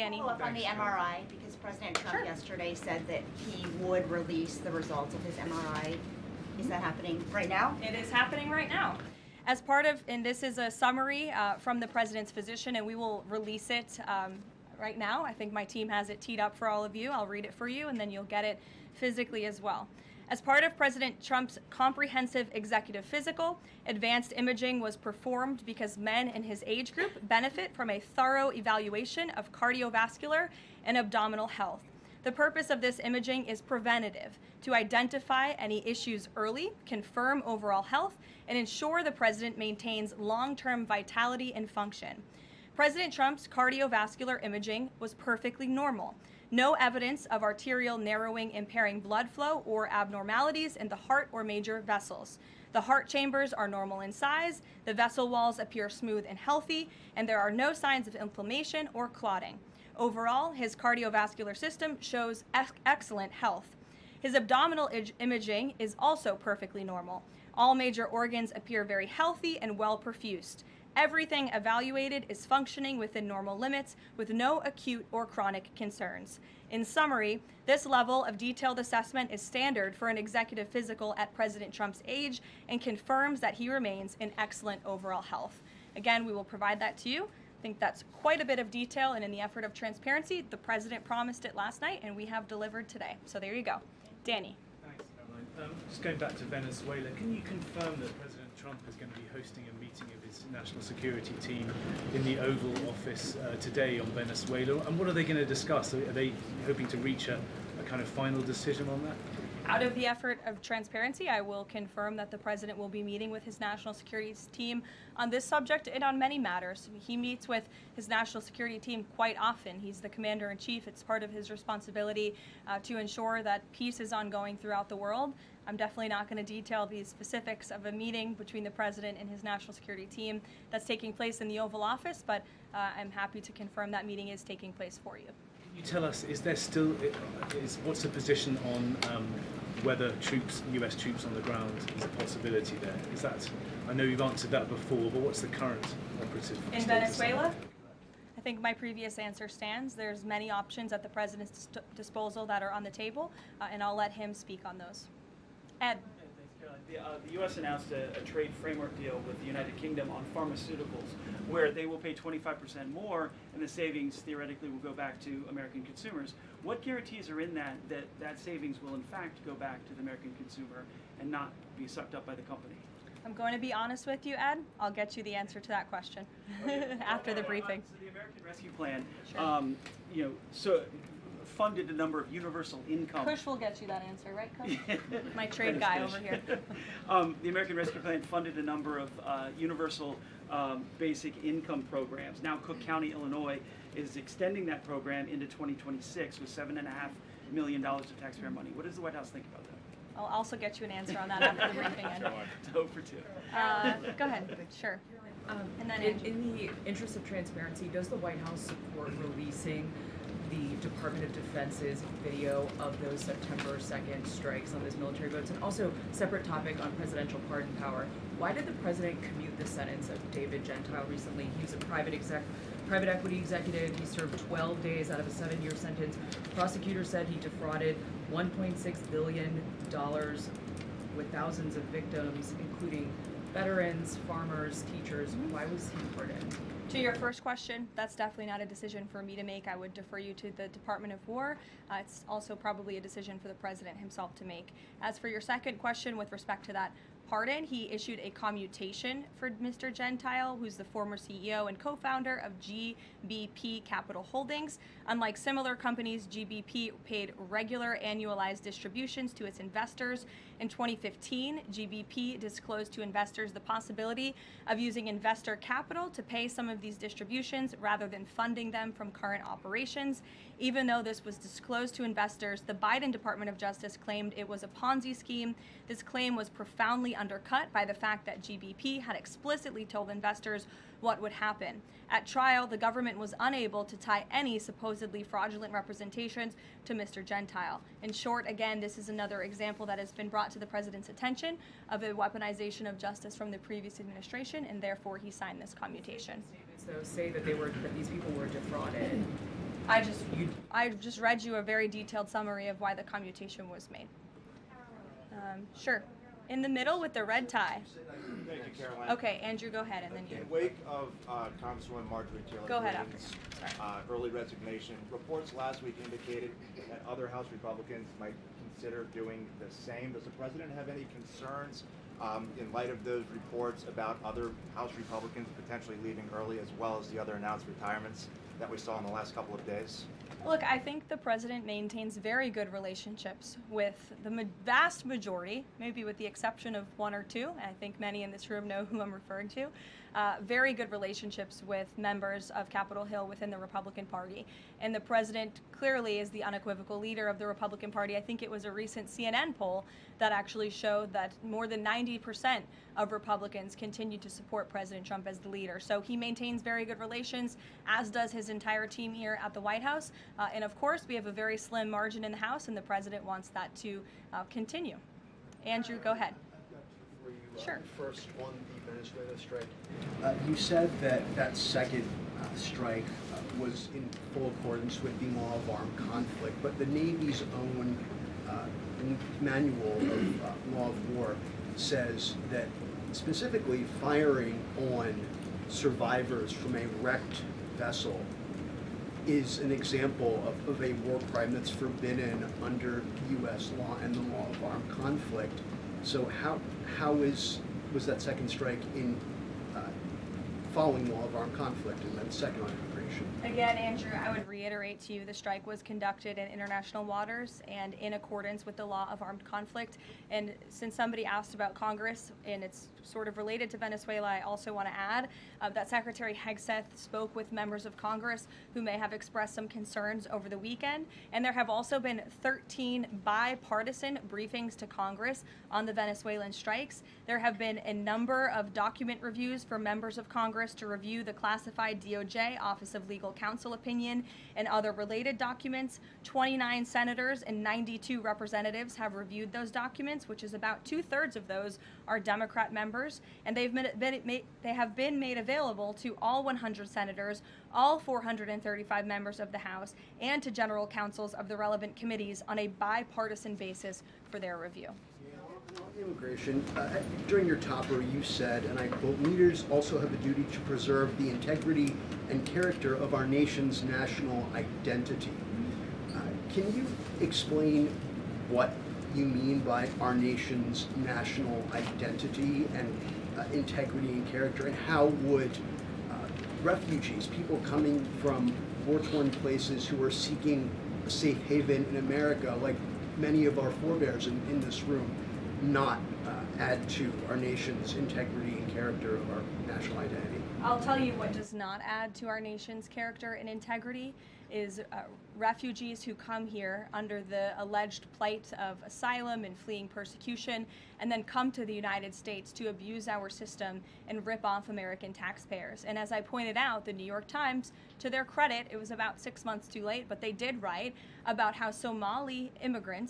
Danny. Follow up on the MRI, because President Trump yesterday said that he would release the results of his MRI. Is that happening right now? It is happening right now. As part of, and this is a summary from the president's physician, and we will release it right now. I think my team has it teed up for all of you. I'll read it for you, and then you'll get it physically as well. As part of President Trump's comprehensive executive physical, advanced imaging was performed because men in his age group benefit from a thorough evaluation of cardiovascular and abdominal health. The purpose of this imaging is preventative, to identify any issues early, confirm overall health, and ensure the president maintains long-term vitality and function. President Trump's cardiovascular imaging was perfectly normal. No evidence of arterial narrowing impairing blood flow or abnormalities in the heart or major vessels. The heart chambers are normal in size, the vessel walls appear smooth and healthy, and there are no signs of inflammation or clotting. Overall, his cardiovascular system shows excellent health. His abdominal imaging is also perfectly normal. All major organs appear very healthy and well perfused. Everything evaluated is functioning within normal limits with no acute or chronic concerns. In summary, this level of detailed assessment is standard for an executive physical at President Trump's age and confirms that he remains in excellent overall health. Again, we will provide that to you. I think that's quite a bit of detail, and in the effort of transparency, the president promised it last night, and we have delivered today. So there you go. Danny. Thanks, Karoline. Just going back to Venezuela, can you confirm that President Trump is going to be hosting a meeting of his national security team in the Oval Office today on Venezuela? And what are they going to discuss? Are they hoping to reach a kind of final decision on that? Out of the effort of transparency, I will confirm that the president will be meeting with his national security team on this subject and on many matters. He meets with his national security team quite often. He's the commander-in-chief. It's part of his responsibility to ensure that peace is ongoing throughout the world. I'm definitely not going to detail the specifics of a meeting between the president and his national security team that's taking place in the Oval Office, but I'm happy to confirm that meeting is taking place for you. Can you tell us, is there still, what's the position on whether US troops on the ground is a possibility there? Is that, I know you've answered that before, but what's the current operative in status Venezuela? I think my previous answer stands. There's many options at the president's disposal that are on the table, and I'll let him speak on those. Ed. The U.S. announced a trade framework deal with the United Kingdom on pharmaceuticals, where they will pay 25% more, and the savings theoretically will go back to American consumers. What guarantees are in that savings will in fact go back to the American consumer and not be sucked up by the company? I'm going to be honest with you, Ed. I'll get you the answer to that question after the briefing. So the American Rescue Plan, sure. Funded a number of universal income. Kush will get you that answer, right, Kush? My trade guy over here. The American Rescue Plan funded a number of universal basic income programs. Now Cook County, Illinois is extending that program into 2026 with $7.5 million of taxpayer money. What does the White House think about that? I'll also get you an answer on that after the briefing. Two for two. Go ahead. Sure. And then in the interest of transparency, does the White House support releasing the Department of Defense's video of those September 2nd strikes on those military boats? And also, separate topic on presidential pardon power. Why did the president commute the sentence of David Gentile recently? He was a private equity executive. He served 12 days out of a 7-year sentence. Prosecutors said he defrauded $1.6 billion with thousands of victims, including veterans, farmers, teachers. Why was he pardoned? To your first question, that's definitely not a decision for me to make. I would defer you to the Department of War. It's also probably a decision for the president himself to make. As for your second question with respect to that pardon, he issued a commutation for Mr. Gentile, who's the former CEO and co-founder of GBP Capital Holdings. Unlike similar companies, GBP paid regular annualized distributions to its investors. In 2015, GBP disclosed to investors the possibility of using investor capital to pay some of these distributions rather than funding them from current operations. Even though this was disclosed to investors, the Biden Department of Justice claimed it was a Ponzi scheme. This claim was profoundly undercut by the fact that GBP had explicitly told investors what would happen. At trial, the government was unable to tie any supposedly fraudulent representations to Mr. Gentile. In short, again, this is another example that has been brought to the president's attention of a weaponization of justice from the previous administration, and therefore he signed this commutation. Statements, though, say that these people were defrauded. I just read you a very detailed summary of why the commutation was made. Sure. In the middle with the red tie. Thank you, Caroline. Okay, Andrew, go ahead, and then you. In wake of Congresswoman Marjorie Taylor Go ahead Greene's early resignation, reports last week indicated that other House Republicans might consider doing the same. Does the president have any concerns in light of those reports about other House Republicans potentially leaving early, as well as the other announced retirements that we saw in the last couple of days? Look, I think the president maintains very good relationships with the vast majority, maybe with the exception of one or two. I think many in this room know who I'm referring to. Very good relationships with members of Capitol Hill within the Republican Party. And the president clearly is the unequivocal leader of the Republican Party. I think it was a recent CNN poll that actually showed that more than 90% of Republicans continue to support President Trump as the leader. So he maintains very good relations, as does his entire team here at the White House. And of course, we have a very slim margin in the House, and the president wants that to continue. Andrew, go ahead. I've got two for you. Sure. First, on the Venezuela strike. You said that second strike was in full accordance with the law of armed conflict, but the Navy's own manual of law of war says that specifically firing on survivors from a wrecked vessel is an example of a war crime that's forbidden under U.S. law and the law of armed conflict. So was that second strike in following law of armed conflict? And then second on immigration. Again, Andrew, I would reiterate to you the strike was conducted in international waters and in accordance with the law of armed conflict. And since somebody asked about Congress, and it's sort of related to Venezuela, I also want to add that Secretary Hegseth spoke with members of Congress who may have expressed some concerns over the weekend. And there have also been 13 bipartisan briefings to Congress on the Venezuelan strikes. There have been a number of document reviews for members of Congress to review the classified DOJ Office of Legal Counsel opinion and other related documents. 29 senators and 92 representatives have reviewed those documents, which is about 2/3 of those are Democrat members, and they have been made available to all 100 senators, all 435 members of the House, and to general counsels of the relevant committees on a bipartisan basis for their review. On immigration, during your topper you said, and I quote, "Leaders also have a duty to preserve the integrity and character of our nation's national identity." Can you explain what you mean by our nation's national identity and integrity and character, and how would refugees, people coming from war-torn places who are seeking a safe haven in America, like many of our forebears in this room, not add to our nation's integrity and character of our national identity? I'll tell you what does not add to our nation's character and integrity is refugees who come here under the alleged plight of asylum and fleeing persecution, and then come to the United States to abuse our system and rip off American taxpayers. And as I pointed out, the New York Times, to their credit, it was about 6 months too late, but they did write about how Somali immigrants